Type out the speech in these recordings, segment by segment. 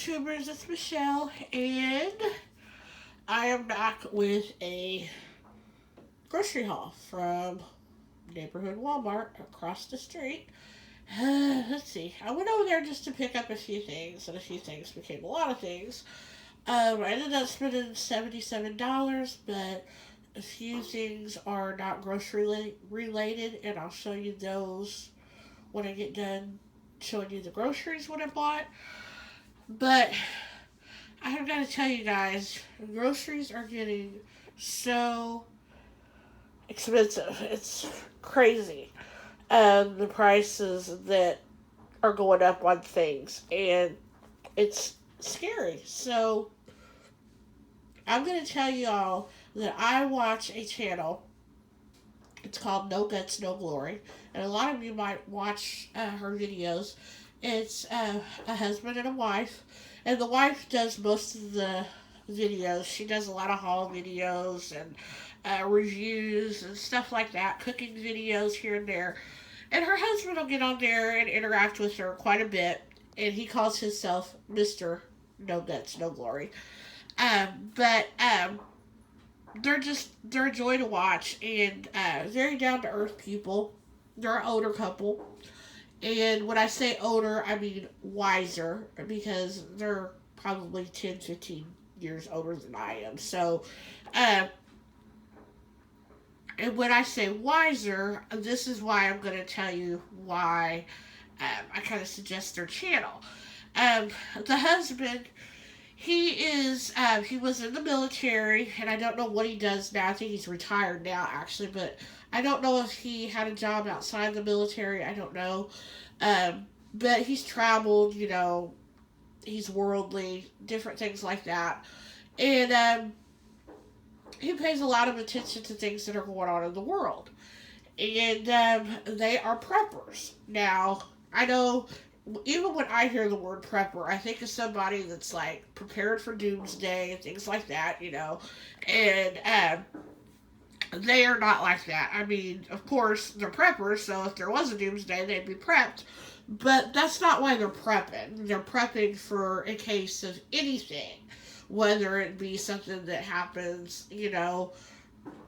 YouTubers, it's Michelle, and I am back with a grocery haul from neighborhood Walmart across the street. Let's see, I went over there just to pick up a few things, and a few things became a lot of things. I ended up spending $77, but a few things are not grocery related, and I'll show you those when I get done showing you the groceries what I bought. But I have got to tell you guys, groceries are getting so expensive. It's crazy. The prices that are going up on things, and it's scary. So, I'm going to tell you all that I watch a channel. It's called No Guts, No Glory. And a lot of you might watch her videos. It's a husband and a wife. And the wife does most of the videos. She does a lot of haul videos and reviews and stuff like that, cooking videos here and there. And her husband will get on there and interact with her quite a bit. And he calls himself Mr. No Guts, No Glory. But they're a joy to watch, and very down to earth people. They're an older couple, and when I say older, I mean wiser, because they're probably 10, 15 years older than I am. So, uh, and when I say wiser, this is why I'm going to tell you why I kind of suggest their channel. Um, the husband, he was in the military, and I don't know what he does now. I think he's retired now, actually, but I don't know if he had a job outside the military. I don't know. But he's traveled, he's worldly, different things like that. And he pays a lot of attention to things that are going on in the world. And they are preppers. Now, I know even when I hear the word prepper, I think of somebody that's like prepared for doomsday and things like that. And they are not like that. I mean, of course, they're preppers, so if there was a doomsday, they'd be prepped. But that's not why they're prepping. They're prepping for a case of anything, whether it be something that happens,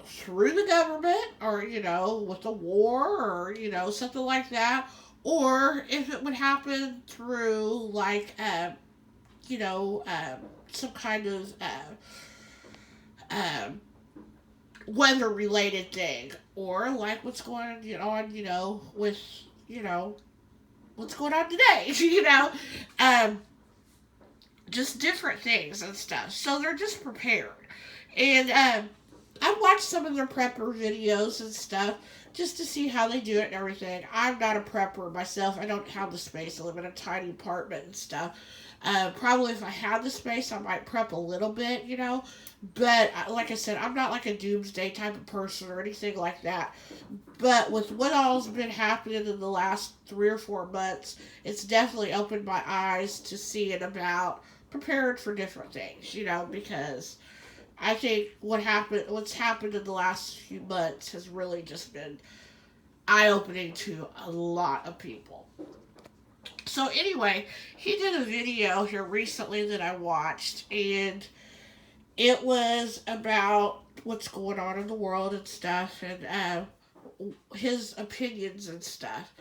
through the government, or, with a war, or, something like that, or if it would happen through, like, some kind of weather related thing, or like what's going on, with, what's going on today, um, just different things and stuff. So they're just prepared. And I've watched some of their prepper videos and stuff just to see how they do it and everything. I'm not a prepper myself. I don't have the space. I live in a tiny apartment and stuff. Probably if I had the space, I might prep a little bit. But like I said, I'm not like a doomsday type of person or anything like that. But with what all's been happening in the last 3 or 4 months, it's definitely opened my eyes to seeing about prepared for different things, because I think what's happened in the last few months has really just been eye-opening to a lot of people. So anyway, he did a video here recently that I watched, and it was about what's going on in the world and stuff, and his opinions and stuff.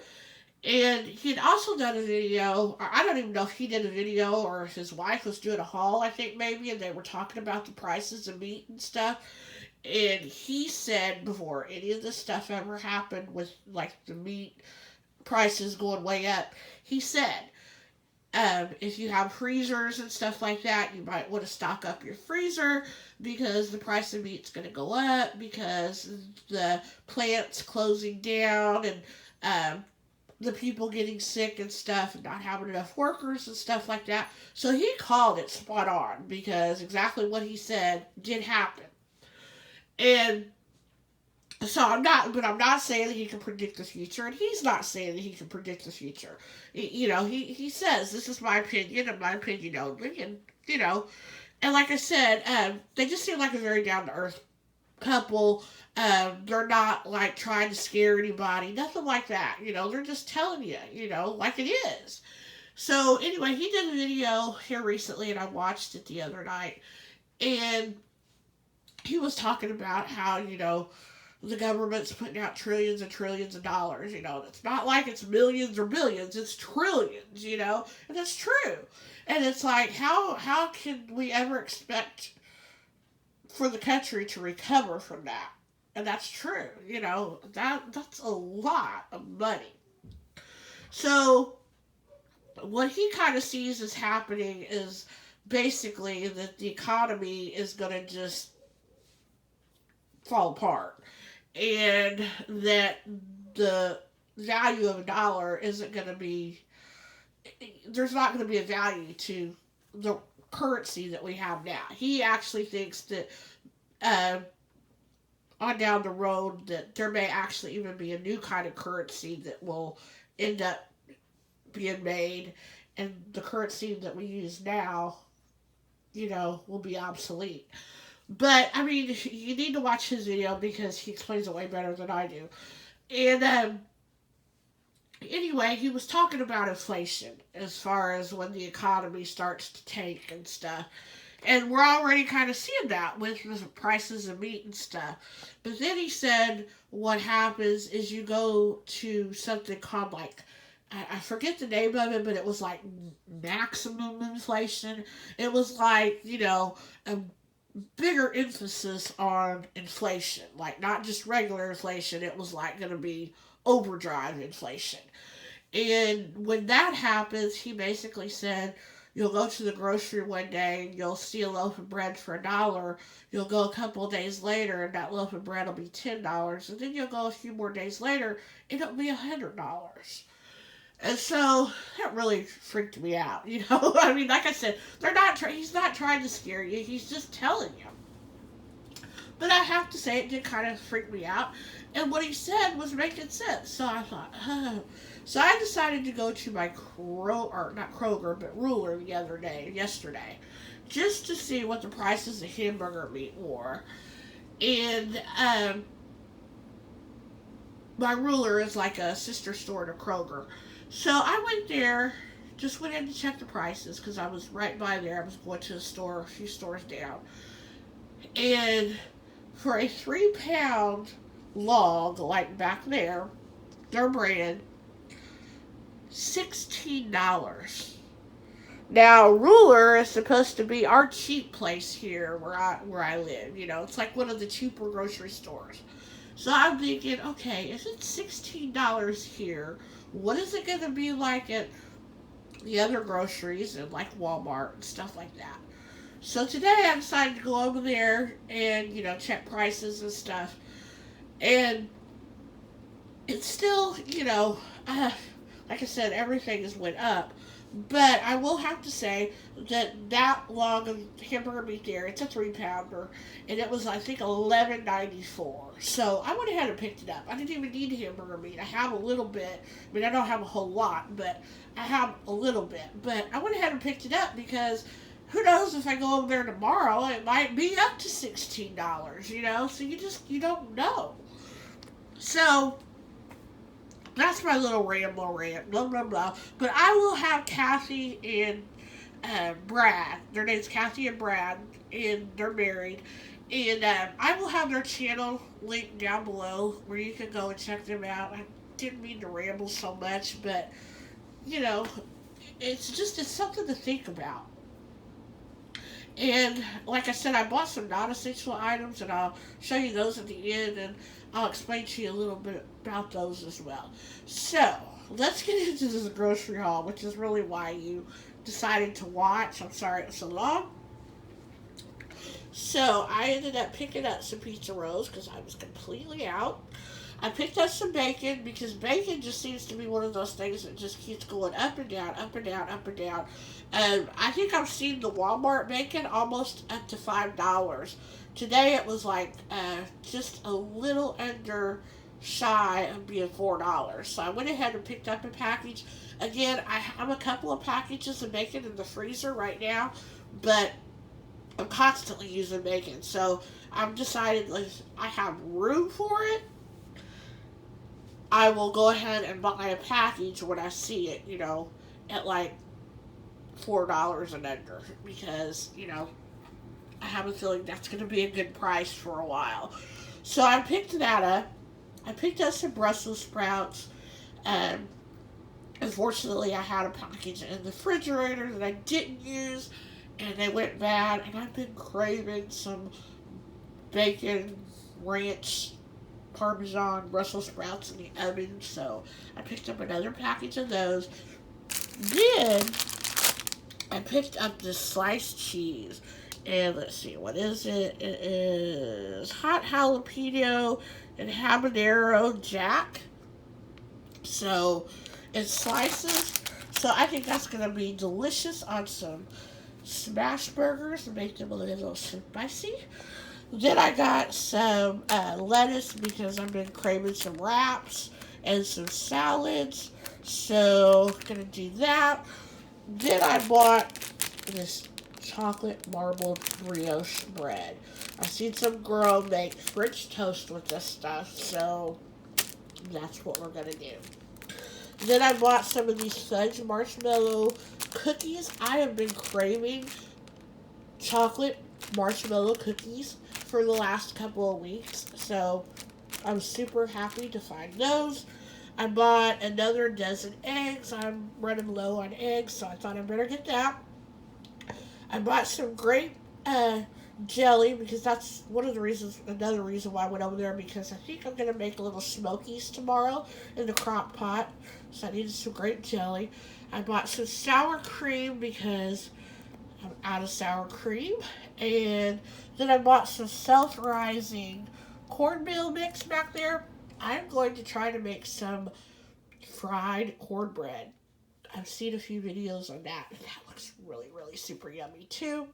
And he'd also done a video, or I don't even know if he did a video or if his wife was doing a haul, I think maybe, and they were talking about the prices of meat and stuff. And he said before any of this stuff ever happened with like the meat prices going way up, he said, if you have freezers and stuff like that, you might want to stock up your freezer because the price of meat's going to go up because the plant's closing down, and the people getting sick and stuff and not having enough workers and stuff like that. So he called it spot on because exactly what he said did happen. And so I'm not saying that he can predict the future, and he's not saying that he can predict the future. He says, this is my opinion, and my opinion only, and like I said, they just seem like a very down-to-earth couple. They're not like trying to scare anybody, nothing like that. They're just telling you, like it is. So anyway, he did a video here recently, and I watched it the other night, and he was talking about how, the government's putting out trillions and trillions of dollars. It's not like it's millions or billions, it's trillions. And that's true. And it's like, how can we ever expect for the country to recover from that? And that's true. That's a lot of money. So what he kind of sees is happening is basically that the economy is going to just fall apart, and that the value of a dollar isn't going to be, there's not going to be a value to the currency that we have now. He actually thinks that uh, on down the road that there may actually even be a new kind of currency that will end up being made, and the currency that we use now, will be obsolete. But I mean, you need to watch his video because he explains it way better than I do. And anyway, he was talking about inflation as far as when the economy starts to tank and stuff. And we're already kind of seeing that with the prices of meat and stuff. But then he said what happens is you go to something called, like, I forget the name of it, but it was like maximum inflation. It was like, a bigger emphasis on inflation, like not just regular inflation. It was like going to be overdrive inflation. And when that happens, he basically said, you'll go to the grocery one day and you'll see a loaf of bread for $1. You'll go a couple of days later and that loaf of bread will be $10. And then you'll go a few more days later and it'll be $100. And so that really freaked me out, I mean, like I said, he's not trying to scare you. He's just telling you. But I have to say, it did kind of freak me out. And what he said was making sense. So I thought, oh. So I decided to go to my not Kroger, but Ruler yesterday, just to see what the prices of hamburger meat were. And my Ruler is like a sister store to Kroger. So I went there, just went in to check the prices because I was right by there. I was going to the store, a few stores down. And for a 3-pound log, like back there, their brand, $16. Now, Ruler is supposed to be our cheap place here where I live. It's like one of the cheaper grocery stores. So I'm thinking, okay, if it's $16 here, what is it going to be like at the other groceries and like Walmart and stuff like that? So today I decided to go over there and, check prices and stuff. And it's still, like I said, everything has went up. But I will have to say that log of hamburger meat there, it's a 3-pounder, and it was, I think, $11.94. So I went ahead and picked it up. I didn't even need hamburger meat. I have a little bit. I mean, I don't have a whole lot, but I have a little bit. But I went ahead and picked it up because who knows, if I go over there tomorrow, it might be up to $16, So you don't know. So that's my little rant, blah, blah, blah. But I will have Kathy and Brad. Their name's Kathy and Brad, and they're married. And I will have their channel linked down below where you can go and check them out. I didn't mean to ramble so much, but, it's something to think about. And like I said, I bought some non-essential items, and I'll show you those at the end, and I'll explain to you a little bit about those as well. So, let's get into this grocery haul, which is really why you decided to watch. I'm sorry it was so long. So, I ended up picking up some pizza rolls because I was completely out. I picked up some bacon because bacon just seems to be one of those things that just keeps going up and down, up and down, up and down. I think I've seen the Walmart bacon almost up to $5. Today it was like just a little under shy of being $4. So I went ahead and picked up a package. Again, I have a couple of packages of bacon in the freezer right now, but I'm constantly using bacon. So I've decided, like, I have room for it. I will go ahead and buy a package when I see it, at like $4 and under because, you know, I have a feeling that's going to be a good price for a while. So I picked that up. I picked up some Brussels sprouts. Um, Unfortunately, I had a package in the refrigerator that I didn't use, and they went bad. And I've been craving some bacon, ranch, Parmesan, Brussels sprouts in the oven. So I picked up another package of those. Then I picked up this sliced cheese. And let's see, what is it? It is hot jalapeno and habanero jack. So it's slices. So I think that's going to be delicious on some smash burgers to make them a little spicy. Then I got some lettuce because I've been craving some wraps and some salads. So gonna do that. Then I bought this chocolate marbled brioche bread. I've seen some girl make French toast with this stuff, so that's what we're gonna do. Then I bought some of these fudge marshmallow cookies. I have been craving chocolate marshmallow cookies for the last couple of weeks, so I'm super happy to find those. I bought another dozen eggs. I'm running low on eggs, so I thought I better get that. I bought some grape jelly because that's one of the reasons, another reason why I went over there because I think I'm going to make little smokies tomorrow in the crock pot. So I needed some grape jelly. I bought some sour cream because I'm out of sour cream. And then I bought some self-rising cornmeal mix back there. I'm going to try to make some fried cornbread. I've seen a few videos on that. That looks really, really super yummy too.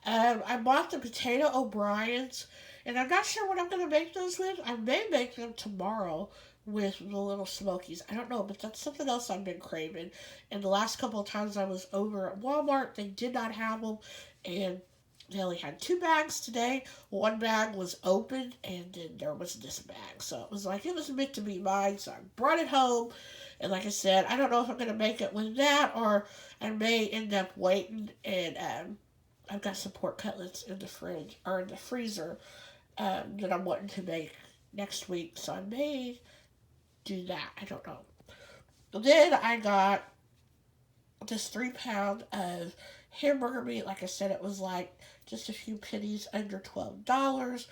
I bought the potato O'Brien's, and I'm not sure what I'm going to make those with. I may make them tomorrow with the little smokies. I don't know, but that's something else I've been craving. And the last couple of times I was over at Walmart, they did not have them, and they only had 2 bags today. One bag was open, and then there was this bag. So it was like it was meant to be mine, so I brought it home. And like I said, I don't know if I'm going to make it with that, or I may end up waiting and I've got some pork cutlets in the fridge or in the freezer that I'm wanting to make next week, so I may do that. I don't know. Then I got this 3 pound of hamburger meat. Like I said, it was like just a few pennies under $12.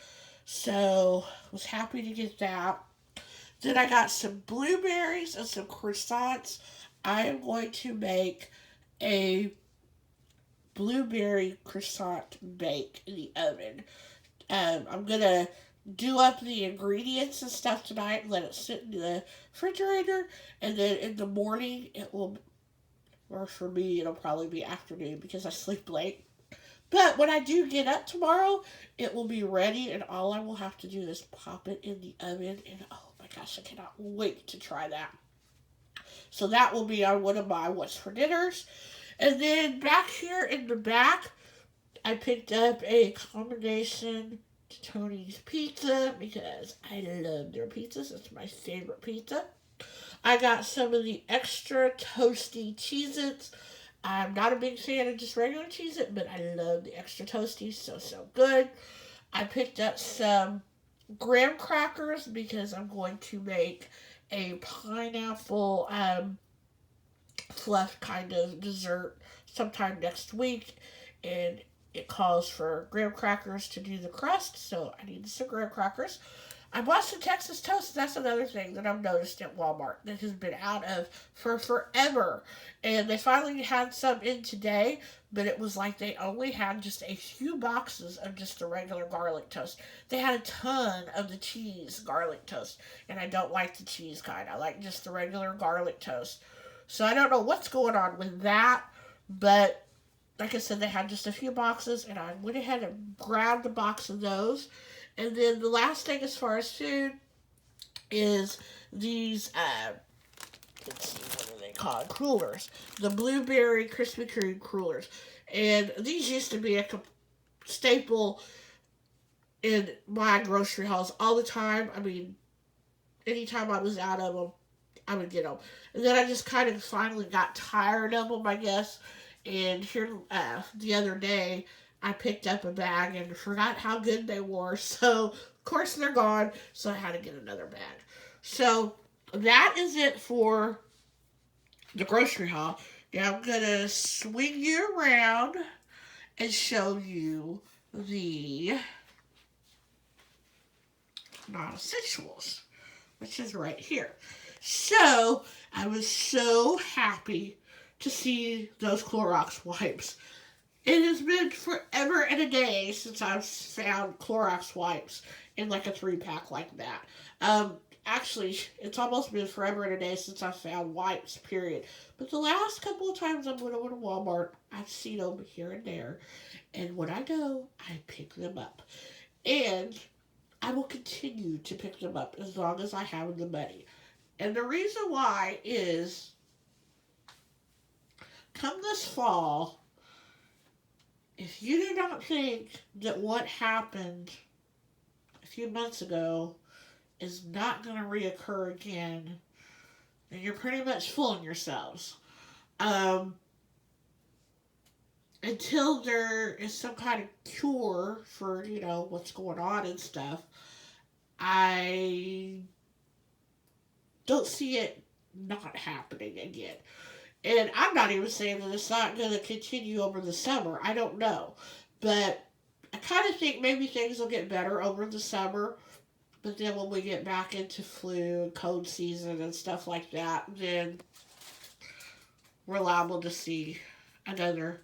So was happy to get that. Then I got some blueberries and some croissants. I am going to make a blueberry croissant bake in the oven. I'm gonna do up the ingredients and stuff tonight and let it sit in the refrigerator, and then in the morning it will, or for me it'll probably be afternoon because I sleep late. But when I do get up tomorrow, it will be ready, and all I will have to do is pop it in the oven, and oh my gosh, I cannot wait to try that. So that will be on one of my what's for dinners. And then back here in the back, I picked up a combination to Tony's Pizza because I love their pizzas. It's my favorite pizza. I got some of the extra toasty Cheez-Its. I'm not a big fan of just regular Cheez-It, but I love the extra toasty. So, so good. I picked up some graham crackers because I'm going to make a pineapple fluff kind of dessert sometime next week, and it calls for graham crackers to do the crust, so I need some graham crackers. I bought some Texas toast. That's another thing that I've noticed at Walmart that has been out of for forever. And they finally had some in today, but it was like they only had just a few boxes of just the regular garlic toast. They had a ton of the cheese garlic toast, and I don't like the cheese kind. I like just the regular garlic toast. So I don't know what's going on with that, but like I said, they had just a few boxes, and I went ahead and grabbed a box of those. And then the last thing as far as food is these, let's see, what are they called? Crullers. The blueberry Krispy Kreme crullers. And these used to be a staple in my grocery hauls all the time. I mean, anytime I was out of them, I would get them. And then I just kind of finally got tired of them, I guess. And here, the other day, I picked up a bag and forgot how good they were. So, of course, they're gone. So, I had to get another bag. So, that is it for the grocery haul. Now, I'm going to swing you around and show you the non-essentials, which is right here. So, I was so happy to see those Clorox wipes. It has been forever and a day since I've found Clorox wipes in like a 3-pack like that. Actually, it's almost been forever and a day since I've found wipes, period. But the last couple of times I went over to Walmart, I've seen them here and there. And when I go, I pick them up. And I will continue to pick them up as long as I have the money. And the reason why is come this fall, if you do not think that what happened a few months ago is not going to reoccur again, then you're pretty much fooling yourselves. Um, until there is some kind of cure for, what's going on and stuff, I don't see it not happening again. And I'm not even saying that it's not going to continue over the summer. I don't know. But I kind of think maybe things will get better over the summer. But then when we get back into flu and cold season and stuff like that, then we're liable to see another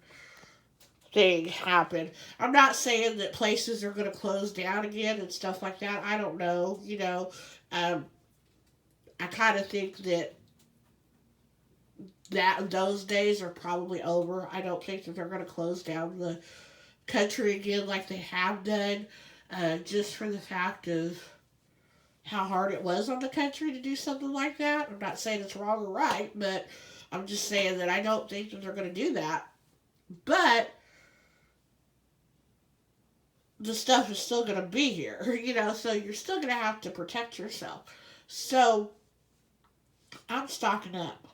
thing happen. I'm not saying that places are going to close down again and stuff like that. I don't know. I kind of think that those days are probably over. I don't think that they're going to close down the country again like they have done, just for the fact of how hard it was on the country to do something like that. I'm not saying it's wrong or right, but I'm just saying that I don't think that they're going to do that. But the stuff is still going to be here, so you're still going to have to protect yourself. So I'm stocking up.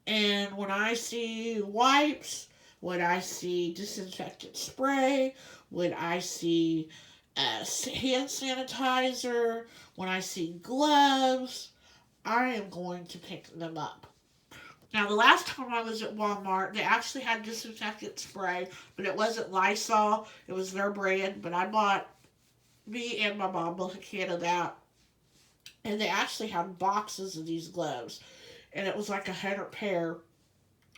And when I see wipes, when I see disinfectant spray, when I see hand sanitizer, when I see gloves, I am going to pick them up. Now, the last time I was at Walmart, they actually had disinfectant spray, but it wasn't Lysol. It was their brand, but I bought, me and my mom both a can of that. And they actually had boxes of these gloves. And it was like 100 pair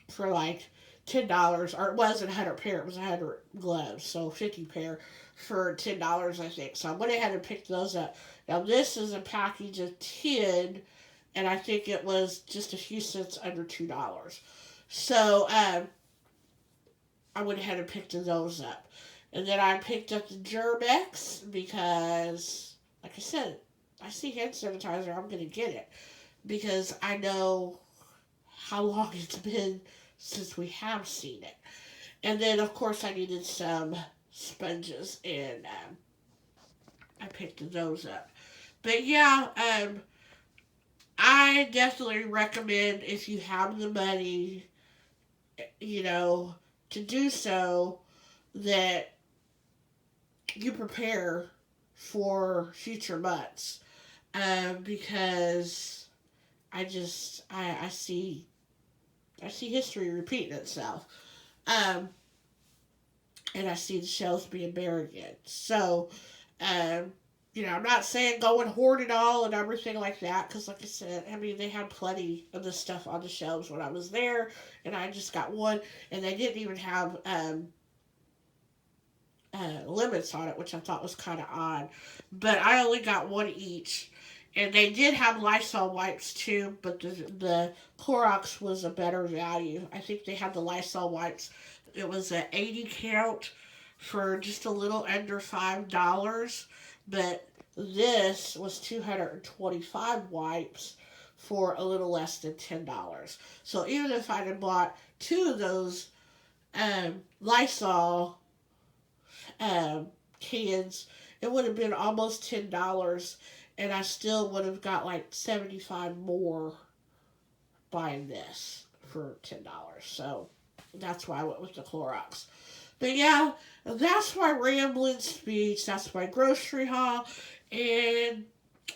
for like $10, or it wasn't 100 pair, it was 100 gloves, so 50 pair for $10, I think. So I went ahead and picked those up. Now this is a package of 10, and I think it was just a few cents under $2. So I went ahead and picked those up, and then I picked up the Germ-X because, like I said, I see hand sanitizer, I'm gonna get it because I know how long it's been since we have seen it. And then, of course, I needed some sponges, and I picked those up. But yeah, I definitely recommend, if you have the money, to do so, that you prepare for future months. Because I see history repeating itself. Um, and I see the shelves being bare again. So, um, I'm not saying go and hoard it all and everything like that, because, like I said, I mean, they had plenty of this stuff on the shelves when I was there, and I just got one, and they didn't even have limits on it, which I thought was kind of odd. But I only got one each. And they did have Lysol wipes too, but the Clorox was a better value. I think they had the Lysol wipes. It was an 80 count for just a little under $5, but this was 225 wipes for a little less than $10. So even if I had bought two of those Lysol cans, it would have been almost $10, and I still would have got like 75 more buying this for $10. So that's why I went with the Clorox. But yeah, that's my rambling speech. That's my grocery haul. And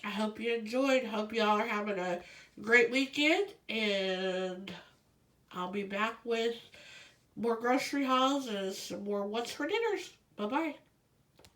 I hope you enjoyed. Hope y'all are having a great weekend. And I'll be back with more grocery hauls and some more what's for dinners. Bye bye.